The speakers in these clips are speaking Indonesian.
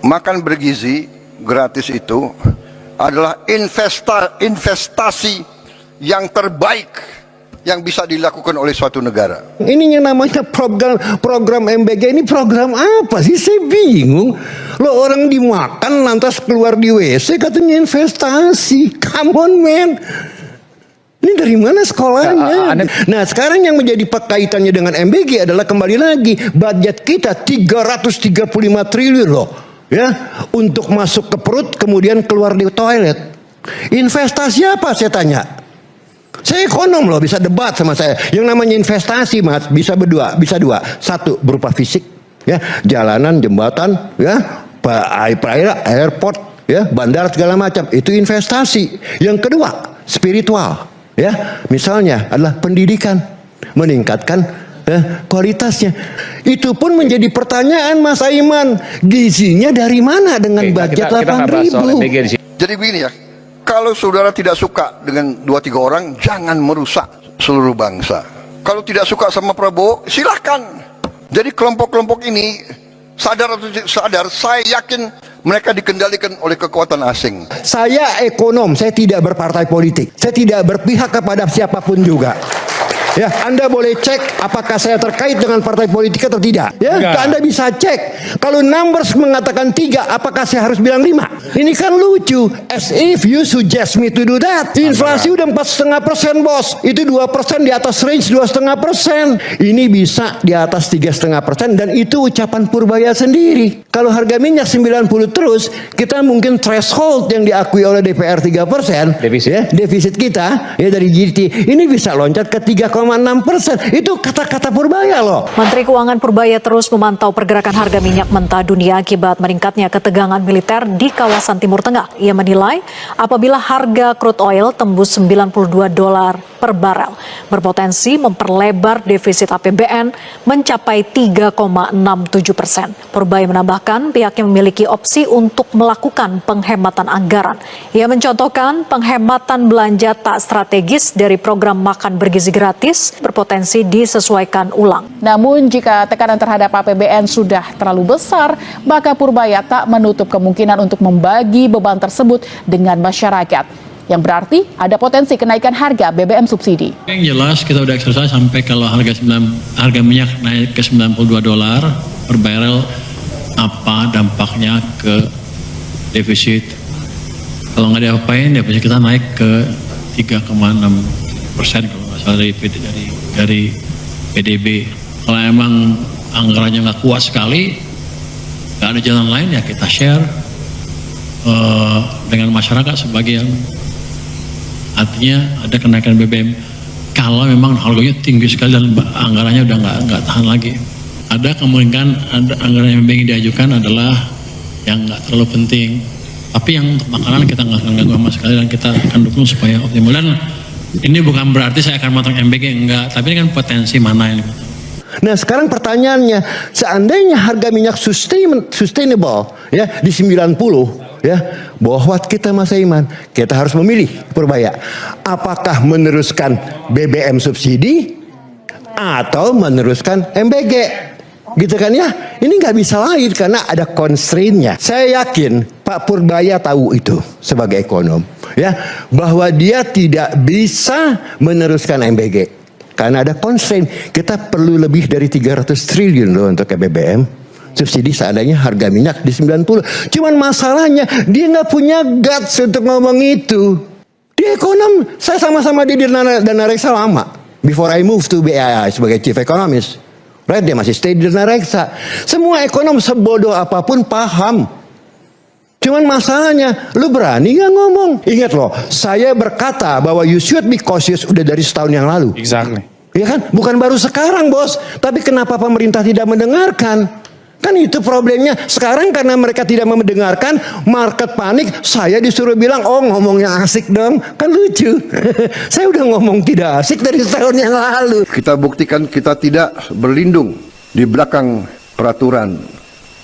makan bergizi gratis itu adalah investasi yang terbaik yang bisa dilakukan oleh suatu negara. Ini yang namanya program MBG ini program apa sih? Saya bingung. Lo orang dimakan lantas keluar di WC katanya investasi. Come on man. Ini dari mana sekolahnya? Nah sekarang yang menjadi kaitannya dengan MBG adalah kembali lagi budget kita 335 triliun loh, ya, untuk masuk ke perut kemudian keluar di toilet. Investasi apa saya tanya? Saya ekonom loh, bisa debat sama saya. Yang namanya investasi mas bisa bisa dua. Satu berupa fisik, ya, jalanan, jembatan, ya, airport, ya, bandara segala macam. Itu investasi. Yang kedua spiritual. Ya, misalnya adalah pendidikan, meningkatkan kualitasnya. Itu pun menjadi pertanyaan Mas Aiman, gizinya dari mana dengan budget 8.000? Jadi begini ya, kalau saudara tidak suka dengan 2-3 orang, jangan merusak seluruh bangsa. Kalau tidak suka sama Prabowo, silahkan. Jadi kelompok-kelompok ini sadar atau tidak sadar, saya yakin mereka dikendalikan oleh kekuatan asing. Saya ekonom, saya tidak berpartai politik. Saya tidak berpihak kepada siapapun juga. Ya, Anda boleh cek apakah saya terkait dengan partai politik atau tidak. Ya, Anda bisa cek. Kalau numbers mengatakan 3, apakah saya harus bilang 5? Ini kan lucu. As if you suggest me to do that. Inflasi udah 4,5% bos. Itu 2% di atas range 2,5%. Ini bisa di atas 3,5% dan itu ucapan Purbaya sendiri. Kalau harga minyak 90 terus, kita mungkin threshold yang diakui oleh DPR 3%, ya, defisit kita ya dari GDP ini bisa loncat ke 3,6%. Itu kata-kata Purbaya loh. Menteri Keuangan Purbaya terus memantau pergerakan harga minyak mentah dunia akibat meningkatnya ketegangan militer di kawasan Timur Tengah. Ia menilai apabila harga crude oil tembus $92 per barel, berpotensi memperlebar defisit APBN mencapai 3,67%. Purbaya menambahkan pihaknya memiliki opsi untuk melakukan penghematan anggaran. Ia mencontohkan penghematan belanja tak strategis dari program makan bergizi gratis berpotensi disesuaikan ulang. Namun jika tekanan terhadap APBN sudah terlalu besar, maka Purbaya tak menutup kemungkinan untuk membagi beban tersebut dengan masyarakat. Yang berarti ada potensi kenaikan harga BBM subsidi. Yang jelas kita udah eksersis sampai kalau harga minyak naik ke $92 per barrel, apa dampaknya ke defisit. Kalau nggak diapain, defisit kita naik ke 3,6% kalau nggak salah dari PDB. Kalau emang anggarannya nggak kuat sekali, nggak ada jalan lain ya kita share dengan masyarakat sebagian. Artinya ada kenaikan BBM kalau memang harganya tinggi sekali dan anggarannya udah nggak tahan lagi. Ada kemungkinan ada anggaran yang diajukan adalah yang nggak terlalu penting, tapi yang untuk makanan kita nggak akan ganggu sama sekali dan kita akan dukung supaya optimal. Dan ini bukan berarti saya akan motong MBG, enggak, tapi ini kan potensi mana ini. Nah sekarang pertanyaannya, seandainya harga minyak sustainable ya di 90 ya, bahwa kita Mas Aiman, kita harus memilih Purbaya. Apakah meneruskan BBM subsidi atau meneruskan MBG? Gitu kan ya? Ini nggak bisa lain karena ada constraint-nya. Saya yakin Pak Purbaya tahu itu sebagai ekonom, ya, bahwa dia tidak bisa meneruskan MBG. Karena ada constraint, kita perlu lebih dari 300 triliun loh untuk BBM subsidi seandainya harga minyak di 90. Cuman masalahnya dia nggak punya guts untuk ngomong itu. Dia ekonom, saya sama-sama di Dana Reksa lama. Before I move to BAI sebagai chief economist. Right, dia masih stay di Dana Reksa. Semua ekonom sebodoh apapun paham. Cuman masalahnya, lu berani gak ngomong? Ingat loh, saya berkata bahwa you should be cautious udah dari setahun yang lalu. Exactly. Ya kan? Bukan baru sekarang bos. Tapi kenapa pemerintah tidak mendengarkan? Kan itu problemnya. Sekarang karena mereka tidak mendengarkan, market panik, saya disuruh bilang, oh ngomongnya asik dong. Kan lucu. Saya udah ngomong tidak asik dari setahun yang lalu. Kita buktikan kita tidak berlindung di belakang peraturan.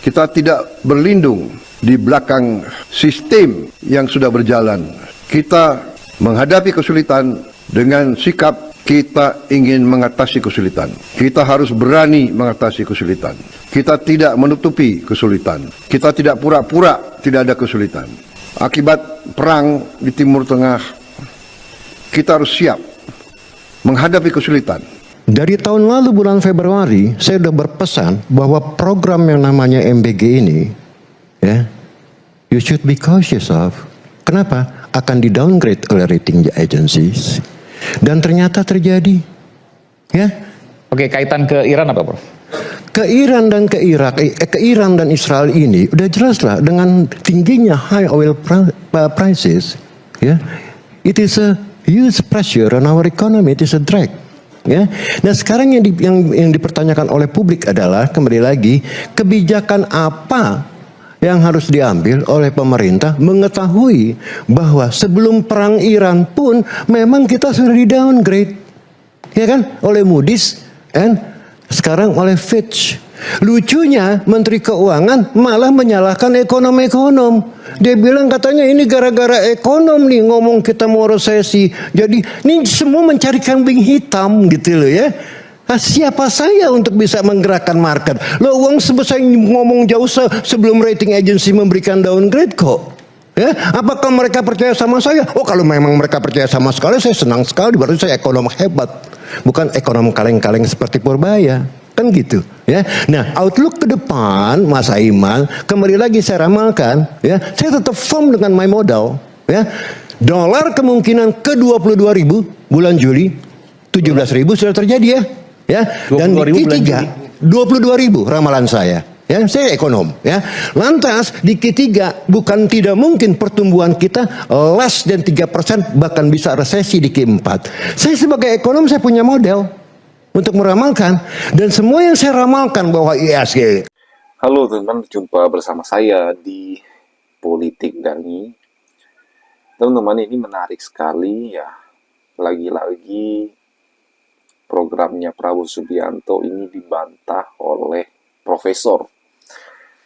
Kita tidak berlindung di belakang sistem yang sudah berjalan. Kita menghadapi kesulitan dengan sikap kita ingin mengatasi kesulitan. Kita harus berani mengatasi kesulitan. Kita tidak menutupi kesulitan. Kita tidak pura-pura tidak ada kesulitan. Akibat perang di Timur Tengah, kita harus siap menghadapi kesulitan. Dari tahun lalu bulan Februari, saya sudah berpesan bahwa program yang namanya MBG ini, ya, you should be cautious of. Kenapa? Akan di-downgrade oleh rating agencies. Dan ternyata terjadi. Ya. Oke, kaitan ke Iran apa, Prof? Ke Iran dan ke Irak, ke Iran dan Israel ini udah jelas lah dengan tingginya high oil prices, ya. It is a huge pressure on our economy, it is a drag. Ya. Nah, sekarang yang dipertanyakan oleh publik adalah kembali lagi kebijakan apa yang harus diambil oleh pemerintah mengetahui bahwa sebelum perang Iran pun memang kita sudah di downgrade, ya kan, oleh Moody's dan sekarang oleh Fitch. Lucunya Menteri Keuangan malah menyalahkan ekonom-ekonom. Dia bilang katanya ini gara-gara ekonom nih ngomong kita mau resesi. Jadi ini semua mencari kambing hitam gitu loh ya. Nah, siapa saya untuk bisa menggerakkan market? Lo uang sebesar ngomong jauh sebelum rating agency memberikan downgrade kok. Ya, apakah mereka percaya sama saya? Oh, kalau memang mereka percaya sama sekali, saya senang sekali. Berarti saya ekonom hebat, bukan ekonom kaleng-kaleng seperti Purbaya. Kan gitu, ya. Nah, outlook ke depan, Mas Aiman, kembali lagi saya ramalkan, ya. Saya tetap firm dengan my modal, ya. Dolar kemungkinan ke 22.000 bulan Juli, 17.000 sudah terjadi ya. Ya, dan di Q3 22.000 ramalan saya. Ya, saya ekonom. Ya, lantas di Q3 bukan tidak mungkin pertumbuhan kita less dan 3%, bahkan bisa resesi di Q4. Saya sebagai ekonom saya punya model untuk meramalkan dan semua yang saya ramalkan bahwa ISG. Halo teman-teman, jumpa bersama saya di Politik Dani. Teman-teman, ini menarik sekali ya. Lagi-lagi programnya Prabowo Subianto ini dibantah oleh profesor.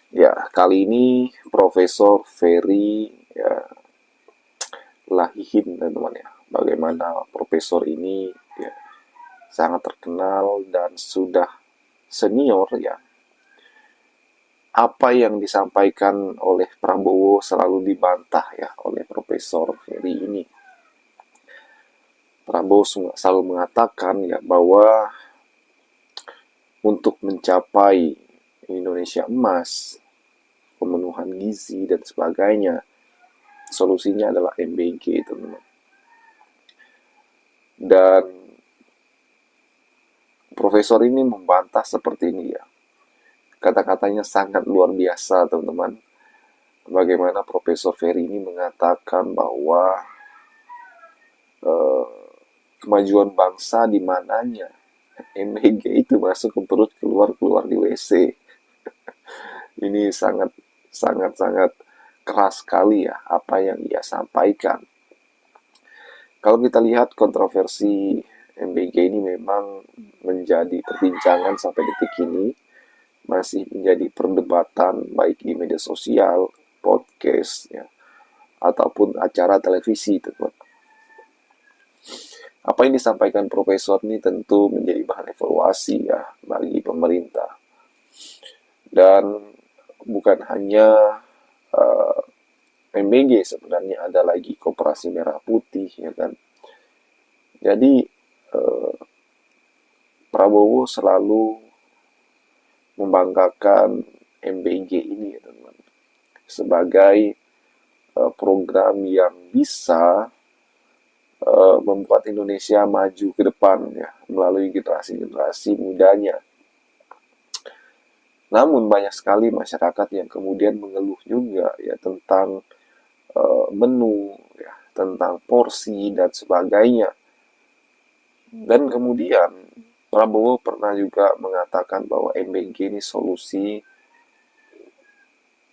Ya, kali ini Profesor Ferry ya, Lahihin, teman-teman ya. Bagaimana profesor ini ya, sangat terkenal dan sudah senior ya. Apa yang disampaikan oleh Prabowo selalu dibantah ya oleh Profesor Ferry ini. Prabowo selalu mengatakan ya bahwa untuk mencapai Indonesia emas, pemenuhan gizi dan sebagainya, solusinya adalah MBG, teman-teman. Dan profesor ini membantah seperti ini ya. Kata-katanya sangat luar biasa, teman-teman. Bagaimana Profesor Ferry ini mengatakan bahwa kemajuan bangsa di mananya MBG itu masuk ke perut, keluar di WC. Ini sangat keras sekali ya apa yang ia sampaikan. Kalau kita lihat kontroversi MBG ini memang menjadi perbincangan sampai detik ini, masih menjadi perdebatan baik di media sosial, podcast ya, ataupun acara televisi, teman-teman. Apa yang disampaikan profesor ini tentu menjadi bahan evaluasi ya bagi pemerintah. Dan bukan hanya MBG, sebenarnya ada lagi Koperasi Merah Putih ya kan. Jadi Prabowo selalu membanggakan MBG ini ya teman-teman, sebagai program yang bisa membuat Indonesia maju ke depan ya melalui generasi-generasi mudanya. Namun banyak sekali masyarakat yang kemudian mengeluh juga ya tentang menu ya, tentang porsi dan sebagainya. Dan kemudian Prabowo pernah juga mengatakan bahwa MBG ini solusi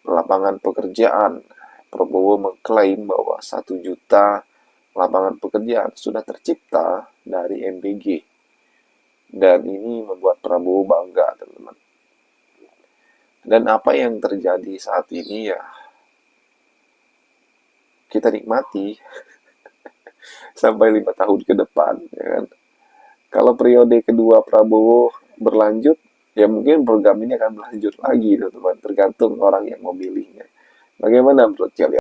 lapangan pekerjaan. Prabowo mengklaim bahwa 1 juta lapangan pekerjaan sudah tercipta dari MBG. Dan ini membuat Prabowo bangga, teman-teman. Dan apa yang terjadi saat ini ya kita nikmati sampai 5 tahun ke depan, ya kan? Kalau periode kedua Prabowo berlanjut, ya mungkin program ini akan berlanjut lagi, teman-teman. Tergantung orang yang memilihnya. Bagaimana menurut kalian?